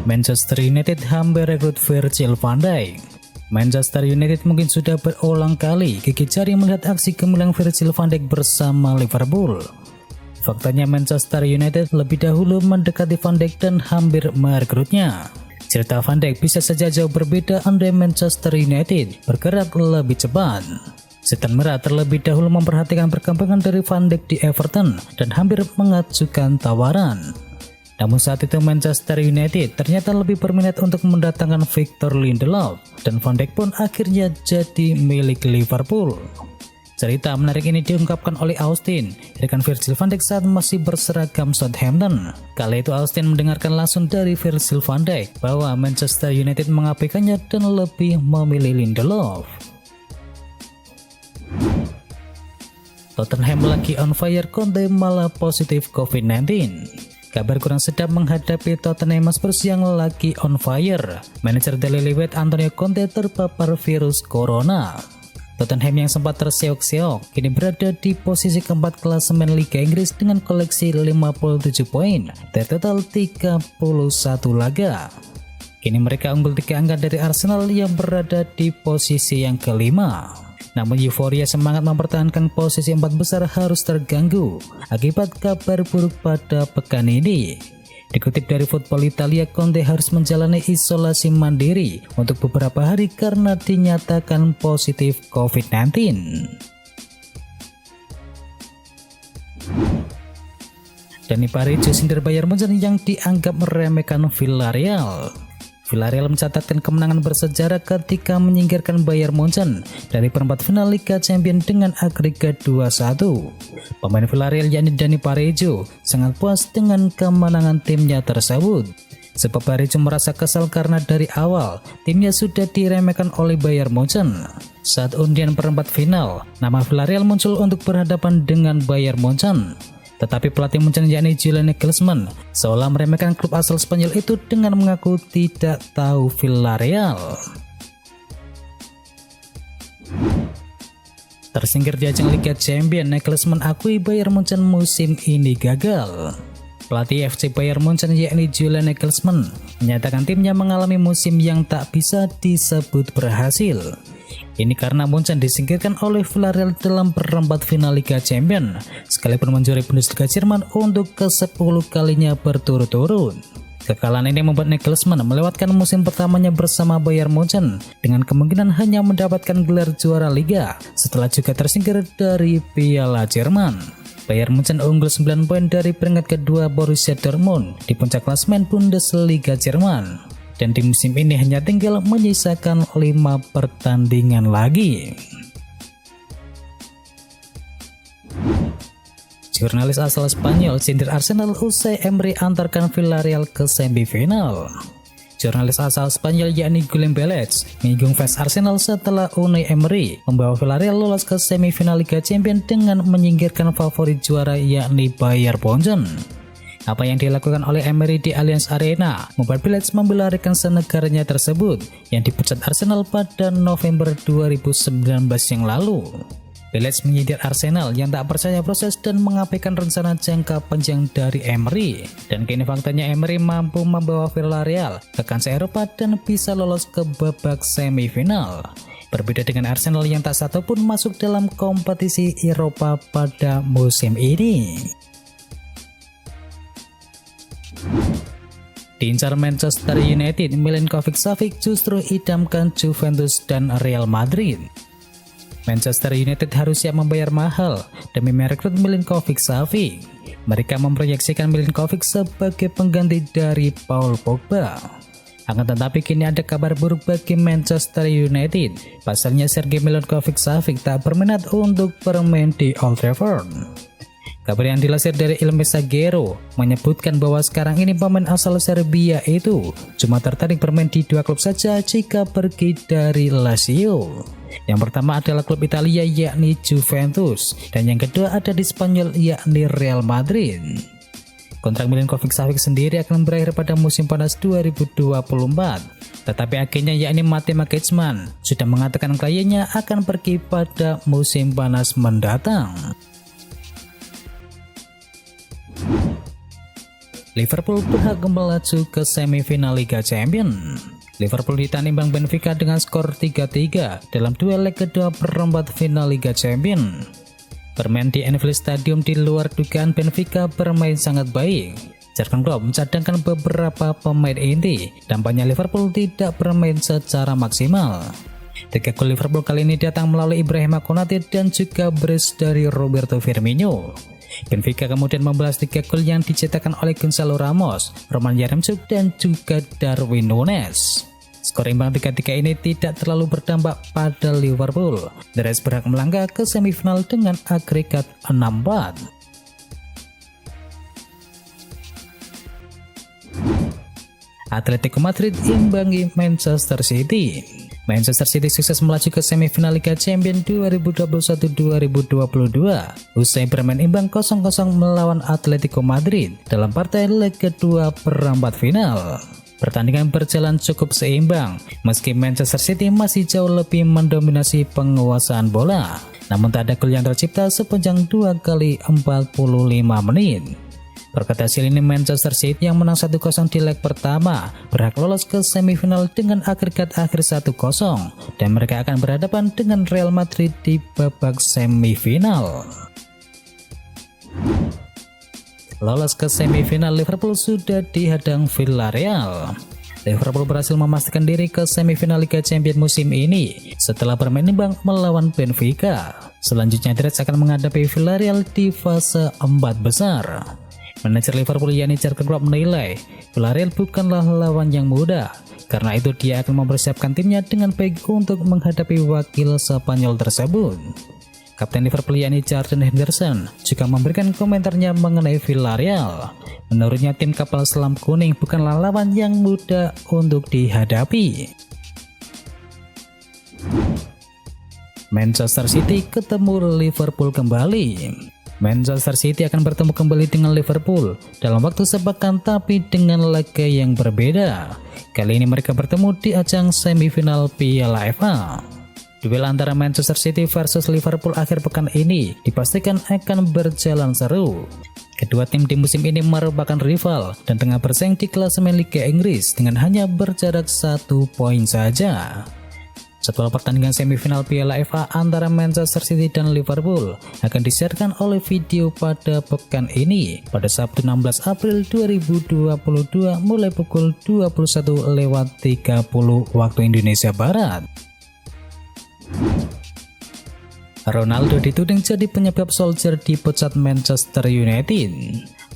Manchester United hampir rekrut Virgil van Dijk. Manchester United mungkin sudah berulang kali gigit jari melihat aksi gemilang Virgil van Dijk bersama Liverpool. Faktanya Manchester United lebih dahulu mendekati Van Dijk dan hampir merekrutnya. Cerita Van Dijk bisa saja jauh berbeda andai Manchester United bergerak lebih cepat. Setan Merah terlebih dahulu memperhatikan perkembangan dari Van Dijk di Everton dan hampir mengajukan tawaran. Namun saat itu Manchester United ternyata lebih berminat untuk mendatangkan Victor Lindelof dan Van Dijk pun akhirnya jadi milik Liverpool. Cerita menarik ini diungkapkan oleh Austin, rekan Virgil van Dijk saat masih berseragam Southampton. Kala itu Austin mendengarkan langsung dari Virgil van Dijk bahwa Manchester United mengabaikannya dan lebih memilih Lindelof. Tottenham lagi on fire, Conte malah positif COVID-19. Kabar kurang sedap menghadapi Tottenham Hotspur yang lagi on fire. Manajer Daily Liwet Antonio Conte terpapar virus corona. Tottenham yang sempat terseok-seok kini berada di posisi keempat klasemen Liga Inggris dengan koleksi 57 poin dari total 31 laga. Kini mereka unggul 3 angka dari Arsenal yang berada di posisi yang kelima. Namun euforia semangat mempertahankan posisi 4 besar harus terganggu akibat kabar buruk pada pekan ini. Dikutip dari Football Italia, Conte harus menjalani isolasi mandiri untuk beberapa hari karena dinyatakan positif COVID-19. Dani Parejo sindir Bayern Munchen yang dianggap meremehkan Villarreal. Villarreal mencatatkan kemenangan bersejarah ketika menyingkirkan Bayern Munchen dari perempat final Liga Champions dengan agregat 2-1. Pemain Villarreal yakni Dani Parejo sangat puas dengan kemenangan timnya tersebut. Sebab Parejo merasa kesal karena dari awal timnya sudah diremehkan oleh Bayern Munchen. Saat undian perempat final, nama Villarreal muncul untuk berhadapan dengan Bayern Munchen. Tetapi pelatih Munchen yakni Julian Nagelsmann seolah meremehkan klub asal Spanyol itu dengan mengaku tidak tahu Villarreal. Tersingkir di ajang Liga Champions, Nagelsmann akui Bayern Munchen musim ini gagal. Pelatih FC Bayern Munchen yakni Julian Nagelsmann menyatakan timnya mengalami musim yang tak bisa disebut berhasil. Ini karena Munchen disingkirkan oleh Villarreal dalam perempat final Liga Champions, sekalipun menjuarai Bundesliga Jerman untuk ke-10 kalinya berturut-turut. Kekalahan ini membuat Nagelsmann melewatkan musim pertamanya bersama Bayern Munchen dengan kemungkinan hanya mendapatkan gelar juara Liga setelah juga tersingkir dari Piala Jerman. Bayern Munchen unggul 9 poin dari peringkat kedua Borussia Dortmund di puncak klasemen Bundesliga Jerman. Dan di musim ini hanya tinggal menyisakan 5 pertandingan lagi. Jurnalis asal Spanyol sindir Arsenal usai Emery antarkan Villarreal ke semifinal. Jurnalis asal Spanyol yakni Guillem Belets menyinggung fans Arsenal setelah Unai Emery membawa Villarreal lolos ke semifinal Liga Champions dengan menyingkirkan favorit juara yakni Bayern Munchen. Apa yang dilakukan oleh Emery di Allianz Arena membuat Belets membela rekan senegaranya tersebut yang dipecat Arsenal pada November 2019 yang lalu. Belets menyindir Arsenal yang tak percaya proses dan mengabaikan rencana jangka panjang dari Emery. Dan kini faktanya Emery mampu membawa Villarreal ke kancah Eropa dan bisa lolos ke babak semifinal. Berbeda dengan Arsenal yang tak satupun masuk dalam kompetisi Eropa pada musim ini. Diincar Manchester United, Milinkovic-Savic justru idamkan Juventus dan Real Madrid. Manchester United harus siap membayar mahal demi merekrut Milinkovic-Savic. Mereka memproyeksikan Milinkovic sebagai pengganti dari Paul Pogba. Akan tetapi kini ada kabar buruk bagi Manchester United. Pasalnya Sergei Milinkovic-Savic tak berminat untuk bermain di Old Trafford. Kabar yang dilansir dari Il Messaggero menyebutkan bahwa sekarang ini pemain asal Serbia itu cuma tertarik bermain di 2 klub saja jika pergi dari Lazio. Yang pertama adalah klub Italia yakni Juventus dan yang kedua ada di Spanyol yakni Real Madrid. Kontrak Milinkovic-Savic sendiri akan berakhir pada musim panas 2024. Tetapi agennya yakni Matej Nagelsmann sudah mengatakan kliennya akan pergi pada musim panas mendatang. Liverpool berhak melaju ke semifinal Liga Champions. Liverpool ditahan imbang Benfica dengan skor 3-3 dalam duel leg kedua perempat final Liga Champions. Bermain di Anfield Stadium di luar dugaan, Benfica bermain sangat baik. Jurgen Klopp mencadangkan beberapa pemain inti, dampaknya Liverpool tidak bermain secara maksimal. 3 gol Liverpool kali ini datang melalui Ibrahima Konate dan juga brace dari Roberto Firmino. Benfica kemudian membalas 3 gol yang dicetakkan oleh Gonzalo Ramos, Roman Yaremchuk, dan juga Darwin Núñez. Skor imbang 3-3 ini tidak terlalu berdampak pada Liverpool. The Reds berhak melangkah ke semifinal dengan agregat 6-4. Atletico Madrid imbangi Manchester City. Manchester City sukses melaju ke semifinal Liga Champions 2021-2022 usai bermain imbang 0-0 melawan Atletico Madrid dalam partai leg kedua perempat final. Pertandingan berjalan cukup seimbang, meski Manchester City masih jauh lebih mendominasi penguasaan bola. Namun tak ada gol yang tercipta sepanjang 2 kali 45 menit. Berkat hasil ini, Manchester City yang menang 1-0 di leg pertama berhak lolos ke semifinal dengan agregat akhir 1-0 dan mereka akan berhadapan dengan Real Madrid di babak semifinal. Lolos ke semifinal, Liverpool sudah dihadang Villarreal. Liverpool berhasil memastikan diri ke semifinal Liga Champions musim ini setelah bermain imbang melawan Benfica. Selanjutnya, The Reds akan menghadapi Villarreal di fase 4 besar. Manajer Liverpool yakni Jurgen Klopp menilai Villarreal bukanlah lawan yang mudah. Karena itu dia akan mempersiapkan timnya dengan baik untuk menghadapi wakil Spanyol tersebut. Kapten Liverpool yakni Jordan Henderson juga memberikan komentarnya mengenai Villarreal. Menurutnya tim kapal selam kuning bukanlah lawan yang mudah untuk dihadapi. Manchester City ketemu Liverpool kembali. Manchester City akan bertemu kembali dengan Liverpool dalam waktu sepekan tapi dengan laga yang berbeda. Kali ini mereka bertemu di ajang semifinal Piala FA. Duel antara Manchester City versus Liverpool akhir pekan ini dipastikan akan berjalan seru. Kedua tim di musim ini merupakan rival dan tengah bersaing di klasemen Liga Inggris dengan hanya berjarak 1 poin saja. Jadwal pertandingan semifinal Piala FA antara Manchester City dan Liverpool akan disiarkan oleh video pada pekan ini pada Sabtu 16 April 2022 mulai pukul 21.30 waktu Indonesia Barat. Ronaldo dituding jadi penyebab Solskjaer dipecat Manchester United.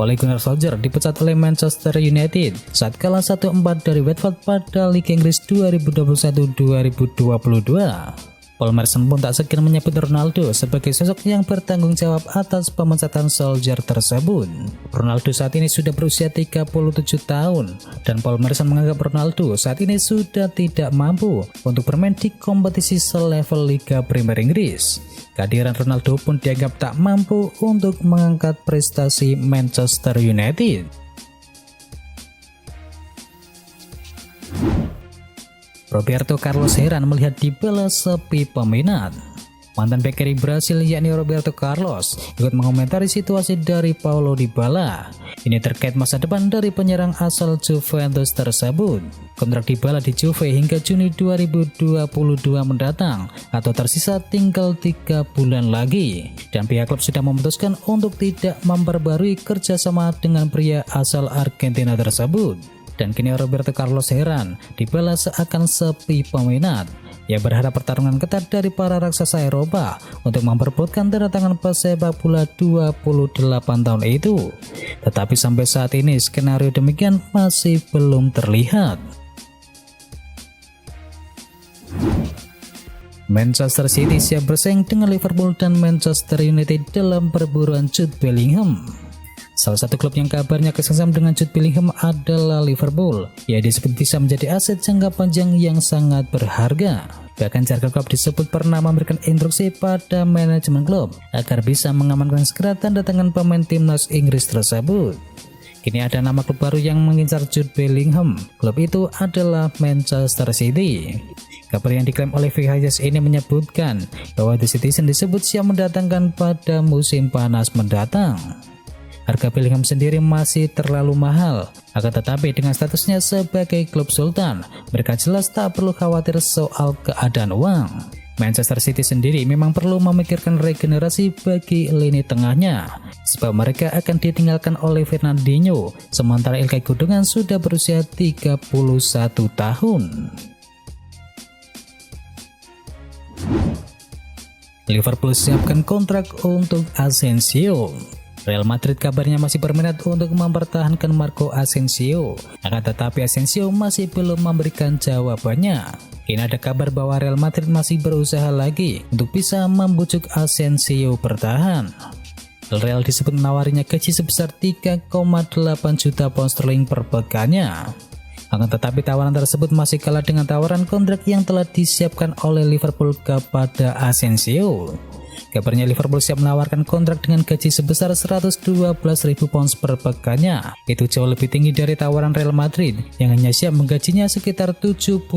Ole Gunnar Solskjaer dipecat oleh Manchester United saat kalah 1-4 dari Watford pada Liga Inggris 2021-2022. Paul Merson pun tak segan menyebut Ronaldo sebagai sosok yang bertanggung jawab atas pemecatan Solskjaer tersebut. Ronaldo saat ini sudah berusia 37 tahun dan Paul Merson menganggap Ronaldo saat ini sudah tidak mampu untuk bermain di kompetisi selevel Liga Premier Inggris. Kehadiran Ronaldo pun dianggap tak mampu untuk mengangkat prestasi Manchester United. Roberto Carlos heran melihat Dybala sepi peminat. Mantan bek kiri Brasil yakni Roberto Carlos ikut mengomentari situasi dari Paulo Dybala. Ini terkait masa depan dari penyerang asal Juventus tersebut. Kontrak Dybala di Juve hingga Juni 2022 mendatang atau tersisa tinggal 3 bulan lagi. Dan pihak klub sudah memutuskan untuk tidak memperbarui kerjasama dengan pria asal Argentina tersebut. Dan kini Roberto Carlos heran Dybala seakan sepi peminat. Ia berharap pertarungan ketat dari para raksasa Eropa untuk memperebutkan tanda tangan pesepak bola 28 tahun itu. Tetapi sampai saat ini skenario demikian masih belum terlihat. Manchester City siap bersaing dengan Liverpool dan Manchester United dalam perburuan Jude Bellingham. Salah satu klub yang kabarnya kesensam dengan Jude Bellingham adalah Liverpool. Ia disebut bisa menjadi aset jangka panjang yang sangat berharga. Bahkan Jurgen Klopp disebut pernah memberikan instruksi pada manajemen klub agar bisa mengamankan segera tanda tangan pemain timnas Inggris tersebut. Kini ada nama klub baru yang mengincar Jude Bellingham. Klub itu adalah Manchester City. Kabar yang diklaim oleh VHS ini menyebutkan bahwa The Citizen disebut siap mendatangkan pada musim panas mendatang. harga Bellingham sendiri masih terlalu mahal. Akan tetapi dengan statusnya sebagai klub sultan, mereka jelas tak perlu khawatir soal keadaan uang. Manchester City sendiri memang perlu memikirkan regenerasi bagi lini tengahnya, sebab mereka akan ditinggalkan oleh Fernandinho, sementara Ilkay Gundogan sudah berusia 31 tahun. Liverpool siapkan kontrak untuk Asensio. Real Madrid kabarnya masih berminat untuk mempertahankan Marco Asensio, akan tetapi Asensio masih belum memberikan jawabannya. Kini ada kabar bahwa Real Madrid masih berusaha lagi untuk bisa membujuk Asensio bertahan. Real disebut menawarinya gaji sebesar 3,8 juta pound sterling per pekannya. Akan tetapi tawaran tersebut masih kalah dengan tawaran kontrak yang telah disiapkan oleh Liverpool kepada Asensio. Kabarnya Liverpool siap menawarkan kontrak dengan gaji sebesar 112.000 pounds per pekannya. Itu jauh lebih tinggi dari tawaran Real Madrid yang hanya siap menggajinya sekitar 79.000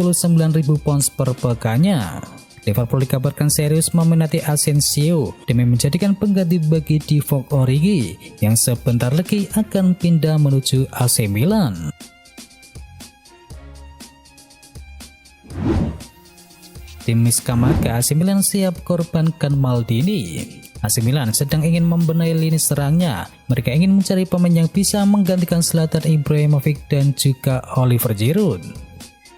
pounds per pekannya. Liverpool dikabarkan serius meminati Asensio demi menjadikan pengganti bagi Divock Origi yang sebentar lagi akan pindah menuju AC Milan. Tim Scamacca AC Milan siap korbankan Maldini. AC Milan sedang ingin membenahi lini serangnya. Mereka ingin mencari pemain yang bisa menggantikan Zlatan Ibrahimovic dan juga Oliver Giroud.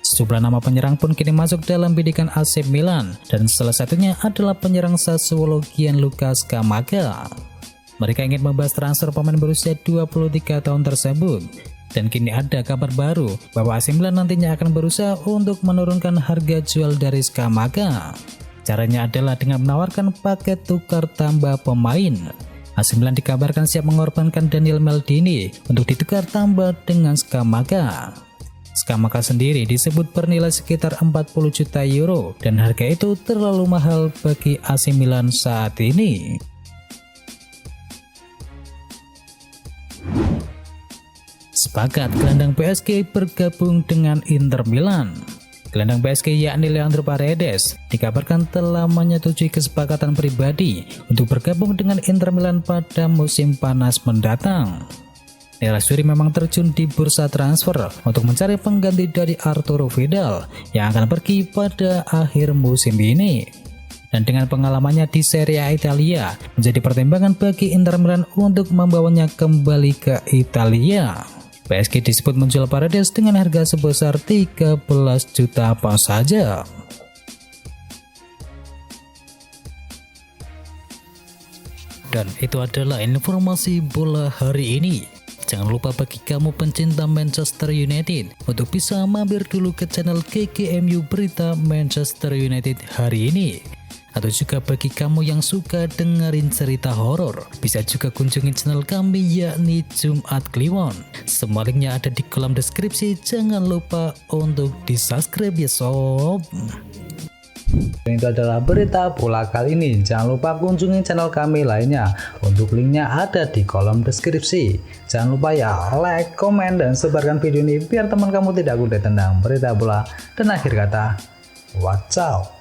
Sejumlah nama penyerang pun kini masuk dalam bidikan AC Milan, dan salah satunya adalah penyerang Sassuolo Gianluca Scamacca. Mereka ingin membahas transfer pemain berusia 23 tahun tersebut. Dan kini ada kabar baru bahwa AC Milan nantinya akan berusaha untuk menurunkan harga jual dari Scamacca. Caranya adalah dengan menawarkan paket tukar tambah pemain. AC Milan dikabarkan siap mengorbankan Daniel Maldini untuk ditukar tambah dengan Scamacca. Scamacca sendiri disebut bernilai sekitar 40 juta euro dan harga itu terlalu mahal bagi AC Milan saat ini. Sepakat gelandang PSG bergabung dengan Inter Milan. Gelandang PSG yakni Leandro Paredes dikabarkan telah menyetujui kesepakatan pribadi untuk bergabung dengan Inter Milan pada musim panas mendatang. Nerazzurri memang terjun di bursa transfer untuk mencari pengganti dari Arturo Vidal yang akan pergi pada akhir musim ini. Dan dengan pengalamannya di Serie A Italia, menjadi pertimbangan bagi Inter Milan untuk membawanya kembali ke Italia. PSG disebut menjual Paredes dengan harga sebesar 13 juta pound saja. Dan itu adalah informasi bola hari ini. Jangan lupa bagi kamu pencinta Manchester United untuk bisa mampir dulu ke channel GGMU Berita Manchester United hari ini. Atau juga bagi kamu yang suka dengerin cerita horor, bisa juga kunjungi channel kami yakni Jumat Kliwon. Semua linknya ada di kolom deskripsi, jangan lupa untuk di subscribe ya sob. Dan itu adalah berita bola kali ini. Jangan lupa kunjungi channel kami lainnya. Untuk linknya ada di kolom deskripsi. Jangan lupa ya like, komen, dan sebarkan video ini biar teman kamu tidak gundul tentang berita bola. Dan akhir kata, watch out.